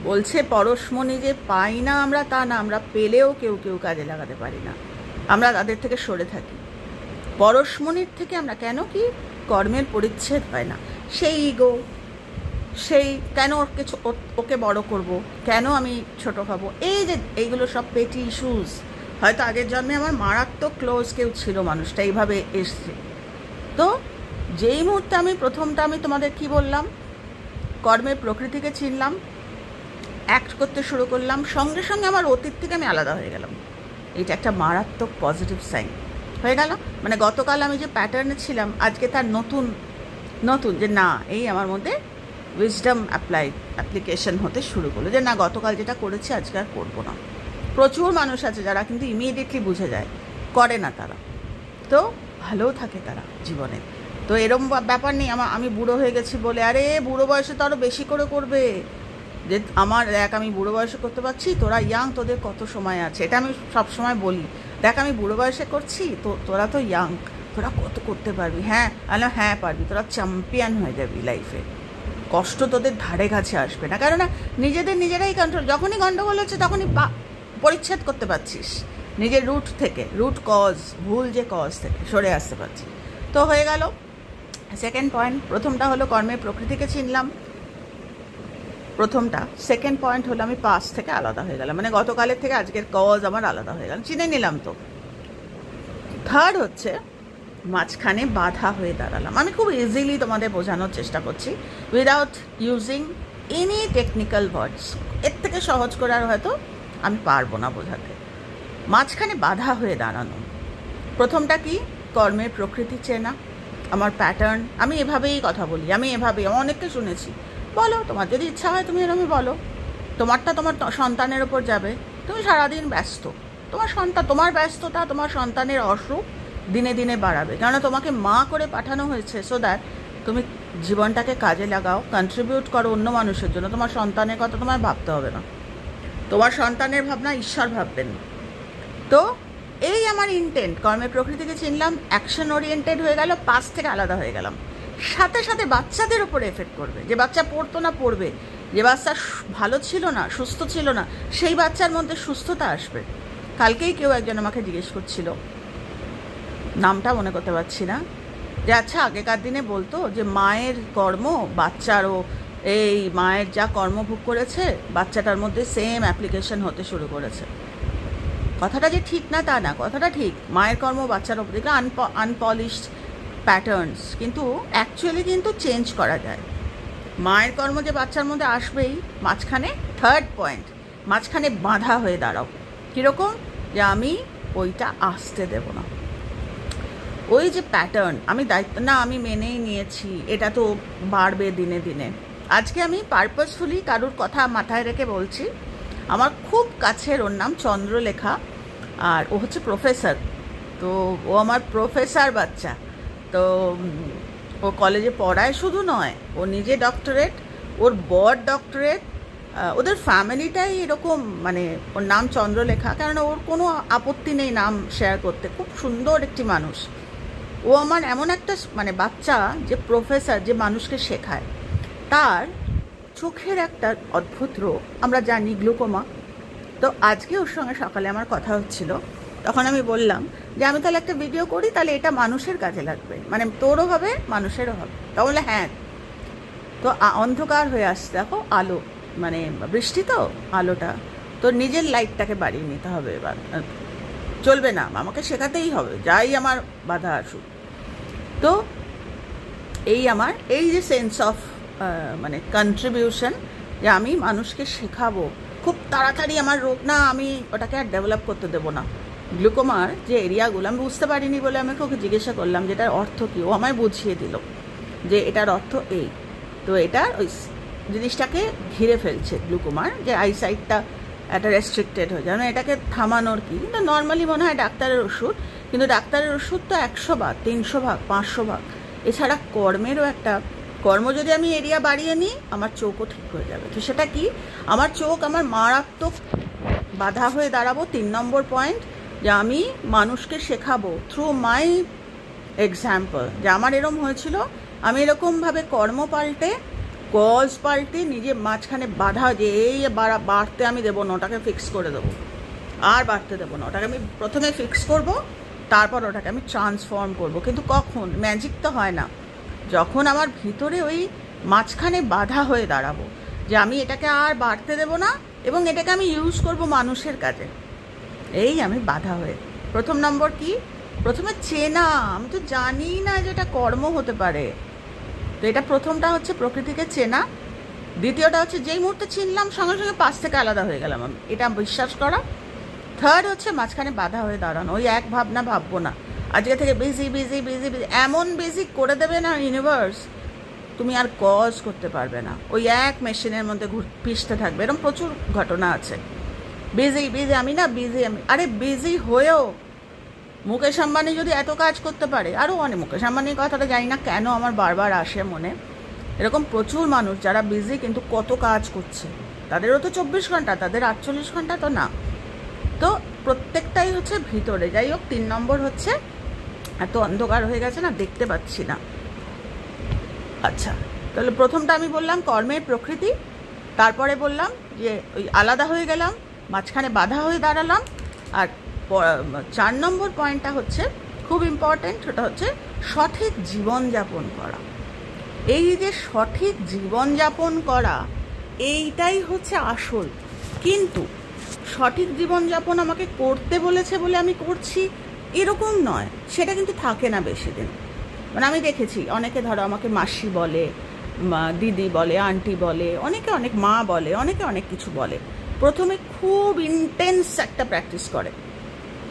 বলছে পরশমণি যে পাই না আমরা তা না, আমরা পেলেও কেউ কেউ কাজে লাগাতে পারি না, আমরা তাদের থেকে সরে থাকি। পরশমণির থেকে আমরা কেন, কি কর্মের পরিচ্ছেদ হয় না, সেই ইগো, সেই কেন ওকে বড় করব, কেন আমি ছোট খাবো, এই যে এইগুলো সব পেটি ইস্যুস। হয়তো আগের জন্মে আমার মারাত্মক ক্লোজ কেউ ছিল, মানুষটা এইভাবে এসছে। তো যেই মুহূর্তে প্রথমটা আমি তোমাদের কি বললাম, কর্মের প্রকৃতিকে চিনলাম, অ্যাক্ট করতে শুরু করলাম, সঙ্গে সঙ্গে আমার অতীত থেকে আমি আলাদা হয়ে গেলাম। এটা একটা মারাত্মক পজিটিভ সাইন হয়ে গেল। মানে গতকাল আমি যে প্যাটার্নে ছিলাম, আজকে তার নতুন যে না, এই আমার মধ্যে উইজডম অ্যাপ্লিকেশন হতে শুরু করলো, যে না গতকাল যেটা করেছি আজকে আর করবো না। প্রচুর মানুষ আছে যারা কিন্তু ইমিডিয়েটলি বুঝে যায়, করে না তারা, তো ভালোও থাকে তারা জীবনে। তো এরম ব্যাপার নেই আমি বুড়ো হয়ে গেছি বলে, আরে বুড়ো বয়সে তো আরও বেশি করে করবে, যে আমার দেখ আমি বুড়ো বয়সে করতে পারছি, তোরা ইয়াং, তোদের কত সময় আছে। এটা আমি সবসময় বলি, দেখ আমি বুড়ো বয়সে করছি, তো তোরা তো ইয়াং, তোরা কত করতে পারবি। হ্যাঁ হ্যাঁ পারবি, তোরা চ্যাম্পিয়ন হয়ে যাবি লাইফে, কষ্ট তোদের ধারে কাছে আসবে না। কেননা নিজেরাই কন্ট্রোল, যখনই গন্ডগোল হচ্ছে তখনই পরিচ্ছেদ করতে পারছিস নিজের রুট থেকে, রুট কজ, ভুল যে কজ থেকে সরে আসতে পারছিস। তো হয়ে গেল সেকেন্ড পয়েন্ট। প্রথমটা হলো কর্মের প্রকৃতিকে চিনলাম, প্রথমটা। সেকেন্ড পয়েন্ট হলো আমি পাস্ট থেকে আলাদা হয়ে গেলাম, মানে গতকালের থেকে আজকের কজ আমার আলাদা হয়ে গেল, চিনে নিলাম। তো থার্ড হচ্ছে মাঝখানে বাধা হয়ে দাঁড়ালাম। আমি খুব ইজিলি তোমাদের বোঝানোর চেষ্টা করছি, উইদাউট ইউজিং এনি টেকনিক্যাল ওয়ার্ডস। এর থেকে সহজ করে আর হয়তো আমি পারবো না বোঝাতে। মাঝখানে বাধা হয়ে দাঁড়ানো, প্রথমটা কি, কর্মের প্রকৃতি চেনা, আমার প্যাটার্ন। আমি এভাবেই কথা বলি, আমি অনেককে শুনেছি, বলো তোমার যদি ইচ্ছা হয় তুমি এরকমই বলো, তোমারটা তোমার সন্তানের ওপর যাবে, তুমি সারাদিন ব্যস্ত, তোমার ব্যস্ততা তোমার সন্তানের অসুখ দিনে দিনে বাড়াবে, কেননা তোমাকে মা করে পাঠানো হয়েছে সো দ্যাট তুমি জীবনটাকে কাজে লাগাও, কন্ট্রিবিউট করো অন্য মানুষের জন্য। তোমার সন্তানের কথা তোমায় ভাবতে হবে না, তোমার সন্তানের ভাবনা ঈশ্বর ভাববেন। তো এই আমার ইন্টেন্ট, কর্মের প্রকৃতিকে চিনলাম, অ্যাকশন ওরিয়েন্টেড হয়ে গেল, পাস থেকে আলাদা হয়ে গেলাম। সাথে সাথে বাচ্চাদের ওপরে এফেক্ট করবে, যে বাচ্চা পড়তো না পড়বে, যে বাচ্চা ভালো ছিল না, সুস্থ ছিল না, সেই বাচ্চার মধ্যে সুস্থতা আসবে। কালকেই কেউ একজন আমাকে জিজ্ঞেস করছিল, নামটা মনে করতে পারছি না, যে আচ্ছা আগেকার দিনে বলতো যে মায়ের কর্ম বাচ্চারও, এই মায়ের যা কর্মভোগ করেছে বাচ্চাটার মধ্যে সেম অ্যাপ্লিকেশন হতে শুরু করেছে। কথাটা যে ঠিক না তা না, কথাটা ঠিক, মায়ের কর্ম বাচ্চার ওপর, দেখলে আনপলিশড প্যাটার্নস, কিন্তু অ্যাকচুয়ালি কিন্তু চেঞ্জ করা যায়। মায়ের কর্ম যে বাচ্চার মধ্যে আসবেই, মাঝখানে থার্ড পয়েন্ট, মাঝখানে বাঁধা হয়ে দাঁড়াও। কীরকম? যে আমি ওইটা আসতে দেব না, ওই যে প্যাটার্ন, আমি দায়িত্ব না, আমি মেনেই নিয়েছি, এটা তো বাড়বে দিনে দিনে। আজকে আমি পারপাসফুলি কারুর কথা মাথায় রেখে বলছি। আমার খুব কাছের, ওর নাম চন্দ্রলেখা, আর ও হচ্ছে প্রফেসর। তো ও আমার প্রফেসর বাচ্চা। তো ও কলেজে পড়ায় শুধু নয়, ও নিজে ডক্টরেট, ওর বর ডক্টরেট, ওদের ফ্যামিলিটাই এরকম। মানে ওর নাম চন্দ্রলেখা, কারণ ওর কোনো আপত্তি নেই নাম শেয়ার করতে, খুব সুন্দর একটি মানুষ। ও আমার এমন একটা মানে বাচ্চা যে প্রফেসর, যে মানুষকে শেখায়। তার চোখের একটা অদ্ভুত রোগ, আমরা জানি গ্লুকোমা। তো আজকে ওর সঙ্গে সকালে আমার কথা হচ্ছিল, তখন আমি বললাম যে আমি তাহলে একটা ভিডিও করি, তাহলে এটা মানুষের কাজে লাগবে, মানে তোরও হবে মানুষেরও হবে। তা বললে হ্যাঁ। তো অন্ধকার হয়ে আসছে, দেখো আলো, মানে বৃষ্টি তো, আলোটা তো নিজের লাইটটাকে বাড়িয়ে নিতে হবে। এবার চলবে না, আমাকে শেখাতেই হবে, যাই আমার বাধা আসুক। তো এই আমার এই যে সেন্স অফ মানে কন্ট্রিবিউশন, যে আমি মানুষকে শেখাবো, খুব তাড়াতাড়ি আমার রোগ না, আমি ওটাকে আর ডেভেলপ করতে দেবো না। গ্লুকোমার যে এরিয়াগুলো আমি বুঝতে পারিনি বলে আমি ওকে জিজ্ঞাসা করলাম যে এটার অর্থ কী। ও আমায় বুঝিয়ে দিল যে এটার অর্থ এই। তো এটা ওই জিনিসটাকে ঘিরে ফেলছে গ্লুকোমার, যে আইসাইটটা একটা রেস্ট্রিক্টেড হয়ে যায়, মানে এটাকে থামানোর কি। কিন্তু নর্মালি মনে হয় ডাক্তারের ওষুধ, কিন্তু ডাক্তারের ওষুধ তো 100 ভাগ, 300 ভাগ, 500 ভাগ। এছাড়া কর্মেরও একটা, কর্ম যদি আমি এরিয়া বাড়িয়ে নিই, আমার চোখও ঠিক হয়ে যাবে। তো সেটা কি? আমার চোখ আমার মারাত্মক বাধা হয়ে দাঁড়াবো। 3 নম্বর পয়েন্ট, যে আমি মানুষকে শেখাবো থ্রু মাই এক্সাম্পল। যে আমার এরকম হয়েছিল, আমি এরকমভাবে কর্ম পাল্টে, কজ পাল্টে, নিজে মাঝখানে বাধা, যে এই বাড়তে আমি দেবো না, ওটাকে ফিক্স করে দেবো, আর বাড়তে দেবো না, ওটাকে আমি প্রথমে ফিক্স করব, তারপর ওটাকে আমি ট্রান্সফর্ম করব। কিন্তু কখন? ম্যাজিক তো হয় না, যখন আমার ভিতরে ওই মাঝখানে বাধা হয়ে দাঁড়াবো, যে আমি এটাকে আর বাড়তে দেবো না, এবং এটাকে আমি ইউজ করব মানুষের কাজে। এই আমি বাধা হয়ে। প্রথম নম্বর কি? প্রথমে চেনা, আমি তো জানি না যে এটা কর্ম হতে পারে। তো এটা প্রথমটা হচ্ছে প্রকৃতিকে চেনা। দ্বিতীয়টা হচ্ছে যেই মুহূর্তে চিনলাম, সঙ্গে সঙ্গে পাশ থেকে আলাদা হয়ে গেলাম আমি, এটা বিশ্বাস করা। থার্ড হচ্ছে মাঝখানে বাধা হয়ে দাঁড়ানো, ওই এক ভাবনা ভাববো না, আজকে থেকে বিজি বিজি বিজি বিজি, এমন বিজি করে দেবে না ইউনিভার্স, তুমি আর কজ করতে পারবে না, ওই এক মেশিনের মধ্যে পিষতে থাকবে। এরকম প্রচুর ঘটনা আছে। বিজি বিজি, আমি না বিজি, আমি আরে বিজি হয়েও মুকেশ আম্বানি যদি এত কাজ করতে পারে, আরও অনেক, মুকেশ আম্বানির কথাটা জানি না কেন আমার বারবার আসে মনে, এরকম প্রচুর মানুষ যারা বিজি কিন্তু কত কাজ করছে, তাদেরও তো 24 ঘন্টা, তাদের 48 ঘন্টা তো না। তো প্রত্যেকটাই হচ্ছে ভিতরে। যাই হোক, 3 নম্বর হচ্ছে এত অন্ধকার হয়ে গেছে না, দেখতে পাচ্ছি না। আচ্ছা, তাহলে প্রথমটা আমি বললাম কর্মের প্রকৃতি, তারপরে বললাম যে ওই আলাদা হয়ে গেলাম, মাঝখানে বাধা হয়ে দাঁড়ালাম, আর 4 নম্বর পয়েন্টটা হচ্ছে খুব ইম্পর্টেন্ট, সেটা হচ্ছে সঠিক জীবনযাপন করা। এই যে সঠিক জীবনযাপন করা, এইটাই হচ্ছে আসল। কিন্তু সঠিক জীবনযাপন আমাকে করতে বলেছে বলে আমি করছি এরকম নয়, সেটা কিন্তু থাকে না বেশি দিন। মানে আমি দেখেছি অনেকে, ধরো আমাকে মাসি বলে, দিদি বলে, আন্টি বলে, অনেকে অনেক মা বলে, অনেকে অনেক কিছু বলে, প্রথমে খুব ইন্টেন্স একটা প্র্যাকটিস করে,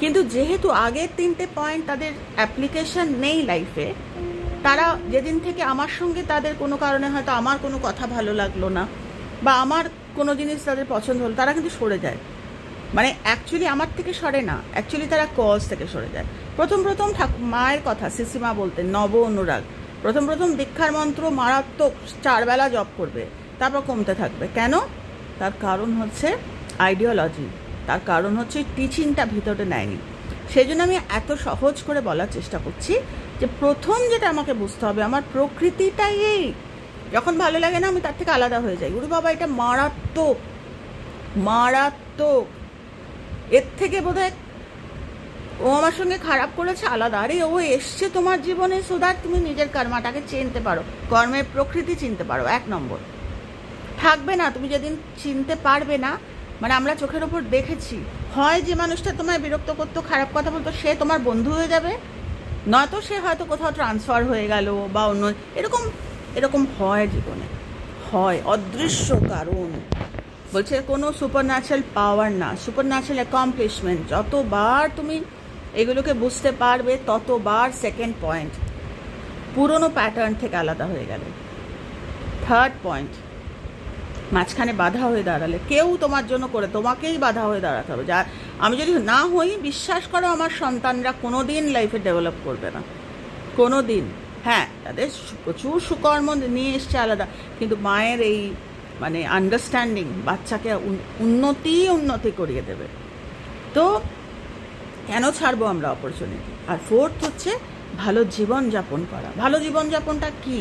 কিন্তু যেহেতু আগের 3টে পয়েন্ট তাদের অ্যাপ্লিকেশন নেই লাইফে, তারা যেদিন থেকে আমার সঙ্গে তাদের কোনো কারণে হয়তো আমার কোনো কথা ভালো লাগলো না, বা আমার কোনো জিনিস তাদের পছন্দ হলো, তারা কিন্তু সরে যায়। মানে অ্যাকচুয়ালি আমার থেকে সরে না, অ্যাকচুয়ালি তারা কজ থেকে সরে যায়। প্রথম মায়ের কথা সিসিমা বলতেন, নব অনুরাগ, প্রথম দীক্ষার মন্ত্র মারাত্মক, 4 বেলা জপ করবে, তারপর কমতে থাকবে। কেন? তার কারণ হচ্ছে আইডিওলজি, তার কারণ হচ্ছে টিচিংটা ভিতরে নেয়নি। সেই জন্য আমি এত সহজ করে বলার চেষ্টা করছি যে প্রথম যেটা আমাকে বুঝতে হবে, আমার প্রকৃতিটাই এই। যখন ভালো লাগে না, আমি তার থেকে আলাদা হয়ে যাই। ওরে বাবা, এটা মারাত্মক মারাত্মক, এর থেকে বোধহয় ও আমার সঙ্গে খারাপ করেছে আলাদা। আরে ও এসছে তোমার জীবনে সুদার, তুমি নিজের কর্মাটাকে চিনতে পারো, কর্মের প্রকৃতি চিনতে পারো। 1 নম্বর থাকবে না, তুমি যেদিন চিনতে পারবে না, মানে আমরা চোখের ওপর দেখেছি, হয় যে মানুষটা তোমায় বিরক্ত করতো, খারাপ কথা বলতো, সে তোমার বন্ধু হয়ে যাবে, নয়তো সে হয়তো কোথাও ট্রান্সফার হয়ে গেল বা অন্য এরকম এরকম হয় জীবনে, হয় অদৃশ্য কারণ। বলছে কোনো সুপার ন্যাচারাল পাওয়ার না, সুপার ন্যাচারাল অ্যাকমপ্লিশমেন্ট। যতবার তুমি এগুলোকে বুঝতে পারবে ততবার সেকেন্ড পয়েন্ট পুরনো প্যাটার্ন থেকে আলাদা হয়ে গেল। থার্ড পয়েন্ট, মাঝখানে বাধা হয়ে দাঁড়ালে, কেউ তোমার জন্য করে, তোমাকেই বাধা হয়ে দাঁড়াতে হবে। যা আমি যদি না হই, বিশ্বাস করো আমার সন্তানরা কোনো দিন লাইফে ডেভেলপ করবে না, কোনো দিন। হ্যাঁ, তাদের প্রচুর সুকর্ম নিয়ে এসছে আলাদা, কিন্তু মায়ের এই মানে আন্ডারস্ট্যান্ডিং বাচ্চাকে উন্নতি করিয়ে দেবে। তো কেন ছাড়বো আমরা অপরচুনিটি? আর ফোর্থ হচ্ছে ভালো জীবনযাপন করা। ভালো জীবনযাপনটা কি?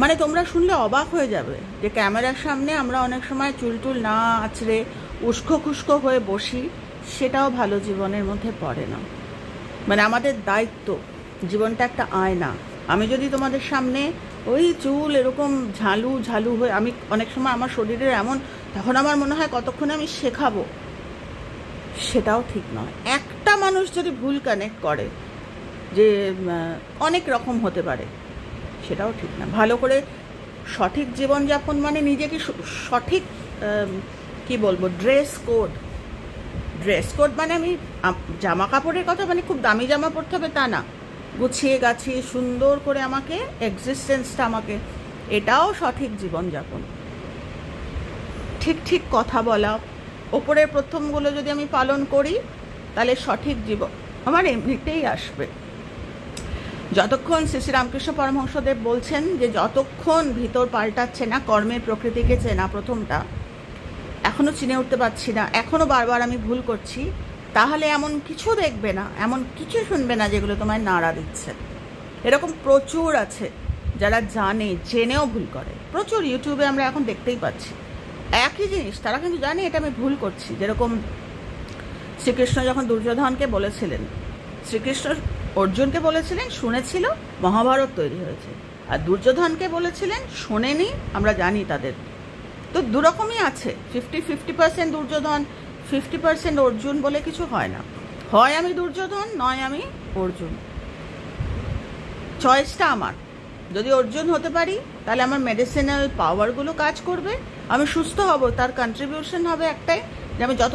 মানে তোমরা শুনলে অবাক হয়ে যাবে যে ক্যামেরার সামনে আমরা অনেক সময় চুলটুল না আছড়ে উস্কো খুস্কো হয়ে বসি, সেটাও ভালো জীবনের মধ্যে পড়ে না। মানে আমাদের দায়িত্ব, জীবনটা একটা আয়না। আমি যদি তোমাদের সামনে ওই চুল এরকম ঝালু হয়ে, আমি অনেক সময় আমার শরীরের এমন, তখন আমার মনে হয় কতক্ষণে আমি শেখাবো, সেটাও ঠিক নয়। একটা মানুষ যদি ভুল কানেক্ট করে যে অনেক রকম হতে পারে, সেটাও ঠিক না। ভালো করে সঠিক জীবনযাপন মানে নিজেকে সঠিক কি বলবো, ড্রেস কোড মানে আমি জামা কাপড়ের কথা মানে খুব দামি জামা পরতে হবে তা না, গুছিয়ে গাছিয়ে সুন্দর করে আমাকে এক্সিস্টেন্সটা আমাকে, এটাও সঠিক জীবনযাপন। ঠিক কথা বলা, ওপরের প্রথমগুলো যদি আমি পালন করি তাহলে সঠিক জীবন আমার এমনিতেই আসবে। যতক্ষণ শ্রী শ্রী রামকৃষ্ণ পরমহংসদেব বলছেন যে যতক্ষণ ভিতর পাল্টাচ্ছে না, কর্মের প্রকৃতিকে চেনা, প্রথমটা এখনও চিনে উঠতে পারছি না, এখনও বারবার আমি ভুল করছি, তাহলে এমন কিছু দেখবে না, এমন কিছু শুনবে না যেগুলো তোমায় নাড়া দিচ্ছে। এরকম প্রচুর আছে যারা জেনেও ভুল করে, প্রচুর। ইউটিউবে আমরা এখন দেখতেই পাচ্ছি একই জিনিস, তারা কিন্তু জানে এটা আমি ভুল করছি। যেরকম শ্রীকৃষ্ণ যখন দুর্যোধনকে বলেছিলেন, শ্রীকৃষ্ণ অর্জুনকে বলেছিলেন শুনেছিল, মহাভারত তৈরি হয়েছে, আর দুর্যোধনকে বলেছিলেন শোনেনি, আমরা জানি তাদের। তো দুরকমই আছে, 50% দুর্যোধন, 50% অর্জুন বলে কিছু হয় না। হয় আমি দুর্যোধন, নয় আমি অর্জুন, চয়েসটা আমার। যদি অর্জুন হতে পারি তাহলে আমার মেডিসিনাল পাওয়ারগুলো কাজ করবে, আমি সুস্থ হব, তার কন্ট্রিবিউশন হবে একটাই যে আমি যত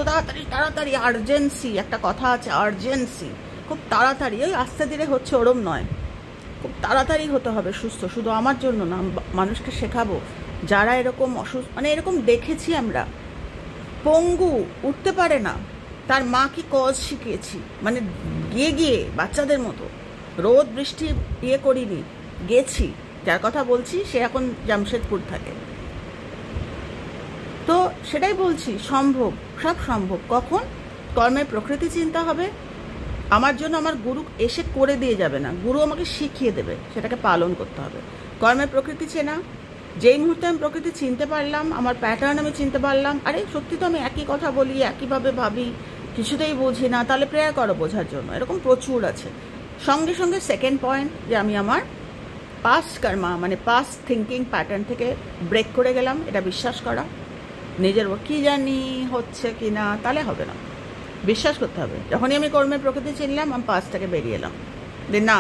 তাড়াতাড়ি আর্জেন্সি, একটা কথা আছে আর্জেন্সি, খুব তাড়াতাড়ি, ওই আস্তে ধীরে হচ্ছে ওরম নয়, খুব তাড়াতাড়ি হতে হবে সুস্থ। শুধু আমার জন্য না, মানুষকে শেখাবো যারা এরকম অসুস্থ, মানে এরকম দেখেছি আমরা, পঙ্গু, উঠতে পারে না, তার মা কি কজ শিখিয়েছি, মানে গিয়ে বাচ্চাদের মতো রোদ বৃষ্টি করিনি, গেছি। যার কথা বলছি সে এখন জামশেদপুর থাকে। তো সেটাই বলছি, সম্ভব, সব সম্ভব। কখন? কর্মের প্রকৃতি চিন্তা হবে। আমার জন্য আমার গুরু এসে করে দিয়ে যাবে না, গুরু আমাকে শিখিয়ে দেবে, সেটাকে পালন করতে হবে। কর্মের প্রকৃতি চেনা, যেই মুহূর্তে আমি প্রকৃতি চিনতে পারলাম, আমার প্যাটার্ন আমি চিনতে পারলাম, আরে সত্যি তো আমি একই কথা বলি, একইভাবে ভাবি, কিছুতেই বুঝি না, তাহলে প্রেয়ার করো বোঝার জন্য। এরকম প্রচুর আছে। সঙ্গে সঙ্গে সেকেন্ড পয়েন্ট, যে আমি আমার পাস্ট কর্মা মানে পাস্ট থিঙ্কিং প্যাটার্ন থেকে ব্রেক করে গেলাম, এটা বিশ্বাস করা। নিজের কি জানি হচ্ছে কি না, তাহলে হবে না, বিশ্বাস করতে হবে। যখনই আমি কর্মের প্রকৃতি চিনলাম, আমি পাস্ট থেকে বেরিয়ে এলাম যে না,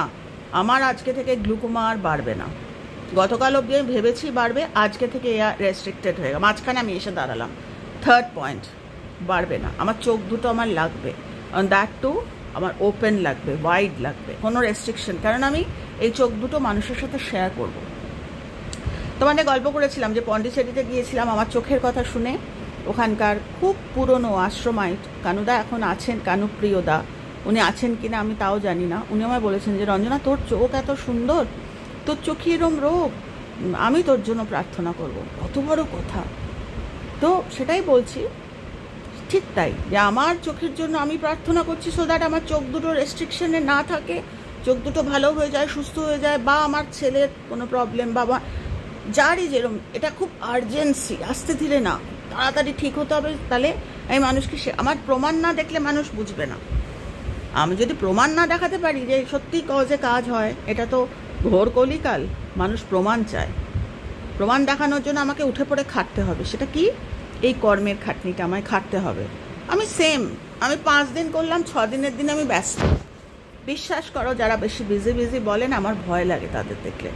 আমার আজকে থেকে গ্লুকোমার বাড়বে না। গতকাল অবধি আমি ভেবেছি বাড়বে, আজকে থেকে রেস্ট্রিক্টেড হয়ে গেল, মাঝখানে আমি এসে দাঁড়ালাম। থার্ড পয়েন্ট, বাড়বে না। আমার চোখ দুটো আমার লাগবে, দ্যাট টু আমার ওপেন লাগবে, ওয়াইড লাগবে, কোনো রেস্ট্রিকশন। কারণ আমি এই চোখ দুটো মানুষের সাথে শেয়ার করব। তোমাদের গল্প করেছিলাম যে পন্ডিচেরিতে গিয়েছিলাম আমার চোখের কথা শুনে। ওখানকার খুব পুরনো আশ্রমাইট কানুদা এখন আছেন, কানুপ্রিয়দা, উনি আছেন কিনা আমি তাও জানি না। উনি আমায় বলেছেন যে রঞ্জনা, তোর চোখ এত সুন্দর, তোর চোখে এরম রোগ, আমি তোর জন্য প্রার্থনা করব। কত বড় কথা! তো সেটাই বলছি, ঠিক তাই, যে আমার চোখের জন্য আমি প্রার্থনা করছি, সো দ্যাট আমার চোখ দুটো রেস্ট্রিকশনে না থাকে, চোখ দুটো ভালো হয়ে যায়, সুস্থ হয়ে যায়, বা আমার ছেলের কোনো প্রবলেম, বা যারই যেরকম, এটা খুব আর্জেন্সি, আস্তে ধীরে না, তাড়াতাড়ি ঠিক হতে হবে। তাহলে আমি মানুষকে, আমার প্রমাণ না দেখলে মানুষ বুঝবে না। আমি যদি প্রমাণ না দেখাতে পারি যে সত্যি কজে কাজ হয়, এটা তো ঘোর কলিকাল, মানুষ প্রমাণ চায়। প্রমাণ দেখানোর জন্য আমাকে উঠে পড়ে খাটতে হবে। সেটা কি? এই কর্মের খাটনিটা আমায় খাটতে হবে। আমি 5 দিন করলাম, 6 দিনের দিন আমি ব্যস্ত। বিশ্বাস করো, যারা বেশি বিজি বলেন, আমার ভয় লাগে তাদের দেখলে।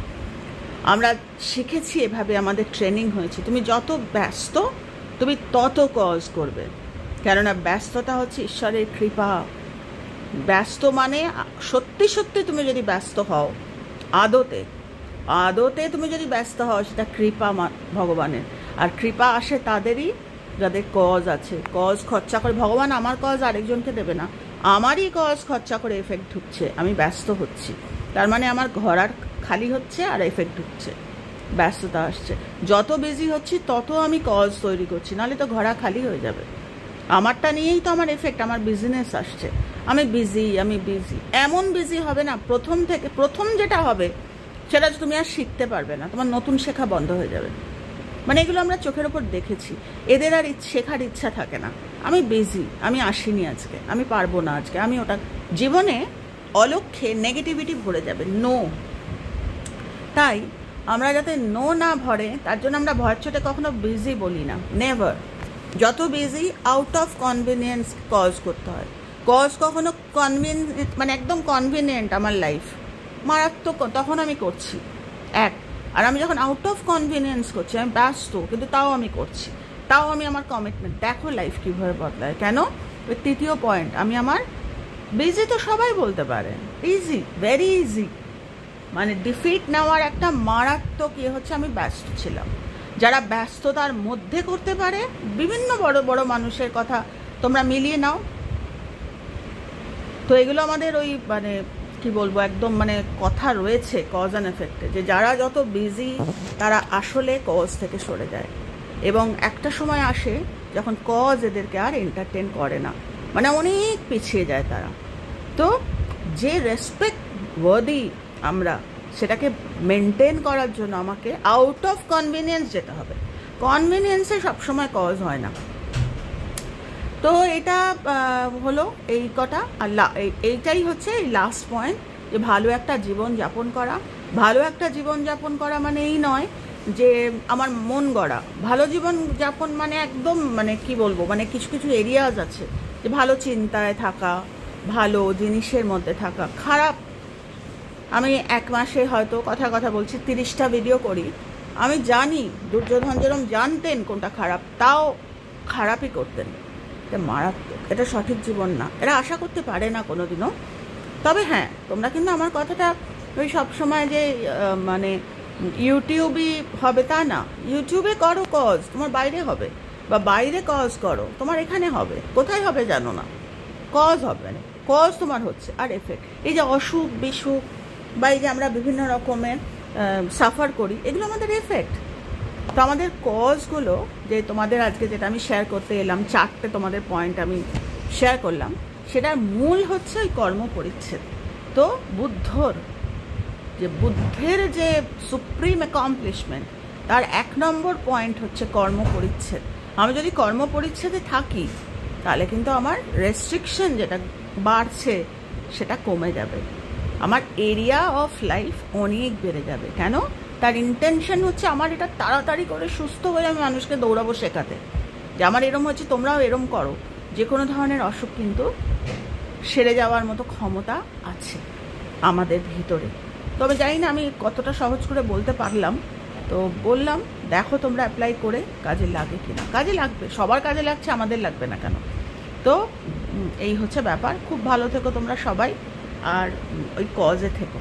আমরা শিখেছি এভাবে, আমাদের ট্রেনিং হয়েছে, তুমি যত ব্যস্ত তুমি তত কজ করবে, কেননা ব্যস্ততা হচ্ছে ঈশ্বরের কৃপা। ব্যস্ত মানে সত্যি তুমি যদি ব্যস্ত হও, আদতে তুমি যদি ব্যস্ত হও, সেটা কৃপা ভগবানের। আর কৃপা আসে তাদেরই যাদের কজ আছে। কজ খরচা করে, ভগবান আমার কজ আরেকজনকে দেবে না, আমারই কজ খরচা করে এফেক্ট ঢুকছে, আমি ব্যস্ত হচ্ছি, তার মানে আমার ঘর আর খালি হচ্ছে আর এফেক্ট ঢুকছে, ব্যস্ততা আসছে। যত বিজি হচ্ছি তত আমি কজ তৈরি করছি, নাহলে তো ঘোড়া খালি হয়ে যাবে। আমারটা নিয়েই তো আমার এফেক্ট, আমার বিজনেস আসছে। আমি বিজি এমন বিজি হবে না, প্রথম যেটা হবে সেটা তুমি আর শিখতে পারবে না, তোমার নতুন শেখা বন্ধ হয়ে যাবে। মানে এগুলো আমরা চোখের ওপর দেখেছি, এদের আর শেখার ইচ্ছা থাকে না। আমি বিজি, আমি আসিনি আজকে, আমি পারবো না আজকে, আমি ওটা, জীবনে অলক্ষ্যে নেগেটিভিটি ভরে যাবে, নো। তাই আমরা যাতে নো না ভরে, তার জন্য আমরা ভয়ের চোটে কখনো বিজি বলি না, নেভার। যত busy, out of convenience cause করতে হয়। কজ কখনো মানে একদম কনভিনিয়েন্ট আমার লাইফ, মারাত্মক, তখন আমি করছি আর আমি যখন আউট অফ কনভিনিয়েন্স করছি, আমি ব্যস্ত কিন্তু তাও আমি করছি, তাও আমি আমার কমিটমেন্ট, দেখো লাইফ কীভাবে বদলায়। কেন? ওই তৃতীয় পয়েন্ট, আমি আমার বিজি তো সবাই বলতে পারে, ইজি, ভেরি ইজি। মানে ডিফিট নেওয়ার একটা মারাত্মক হচ্ছে আমি ব্যস্ত ছিলাম। যারা ব্যস্ততার মধ্যে করতে পারে, বিভিন্ন বড় বড় মানুষের কথা তোমরা মিলিয়ে নাও, তো এগুলো আমাদের ওই মানে কি বলবো, একদম মানে কথা রয়েছে কজ অ্যান্ড এফেক্টে, যে যারা যত বিজি তারা আসলে কজ থেকে সরে যায়। এবং একটা সময় আসে যখন কজ এদেরকে আর এন্টারটেন করে না, মানে অনেক পিছিয়ে যায় তারা। তো যে রেসপেক্ট ওয়ার্দি আমরা, সেটাকে মেনটেন করার জন্য আমাকে আউট অফ কনভিনিয়েন্স যেতে হবে। কনভিনিয়েন্সে সবসময় কজ হয় না। তো এটা হলো এই কটা, আর এইটাই হচ্ছে এই লাস্ট পয়েন্ট, যে ভালো একটা জীবনযাপন করা। ভালো একটা জীবনযাপন করা মানে এই নয় যে আমার মন গড়া। ভালো জীবনযাপন মানে একদম মানে কি বলবো, মানে কিছু কিছু এরিয়াজ আছে, যে ভালো চিন্তায় থাকা, ভালো জিনিসের মধ্যে থাকা। খারাপ, আমি 1 মাসে হয়তো কথা বলছি 30টা ভিডিও করি, আমি জানি দুর্যোধন যেরকম জানতেন কোনটা খারাপ, তাও খারাপই করতেন। এটা মারাত্মক, এটা সঠিক জীবন না, এরা আশা করতে পারে না কোনোদিনও। তবে হ্যাঁ, তোমরা কিন্তু আমার কথাটা ওই সবসময় যে মানে ইউটিউবই হবে তা না। ইউটিউবে করো কজ, তোমার বাইরে হবে, বা বাইরে কজ করো, তোমার এখানে হবে। কোথায় হবে জানো না, কজ হবে না, কজ তোমার হচ্ছে। আর এফেক্ট, এই যে অসুখ বিসুখ বা এই যে আমরা বিভিন্ন রকমের সাফার করি, এগুলো আমাদের এফেক্ট। তো আমাদের কজগুলো, যে তোমাদের আজকে যেটা আমি শেয়ার করতে এলাম, 4টে তোমাদের পয়েন্ট আমি শেয়ার করলাম, সেটার মূল হচ্ছে ওই কর্ম পরিচ্ছেদ। তো বুদ্ধের যে সুপ্রিম অ্যাকমপ্লিশমেন্ট, তার 1 নম্বর পয়েন্ট হচ্ছে কর্ম পরিচ্ছেদ। আমি যদি কর্ম পরিচ্ছেদে থাকি, তাহলে কিন্তু আমার রেস্ট্রিকশন যেটা বাড়ছে সেটা কমে যাবে, আমার এরিয়া অফ লাইফ অনেক বেড়ে যাবে। কেন? তার ইন্টেনশন হচ্ছে আমার এটা তাড়াতাড়ি করে সুস্থ হয়ে আমি মানুষকে দৌড়াবো শেখাতে, যে আমার এরম হচ্ছে, তোমরাও এরম করো। যে কোনো ধরনের অসুখ কিন্তু সেরে যাওয়ার মতো ক্ষমতা আছে আমাদের ভিতরে। তবে জানি না আমি কতটা সহজ করে বলতে পারলাম, তো বললাম, দেখো তোমরা অ্যাপ্লাই করে কাজে লাগে কিনা। কাজে লাগবে, সবার কাজে লাগছে, আমাদের লাগবে না কেন? তো এই হচ্ছে ব্যাপার। খুব ভালো থেকো তোমরা সবাই, আর ওই কজে থেকো।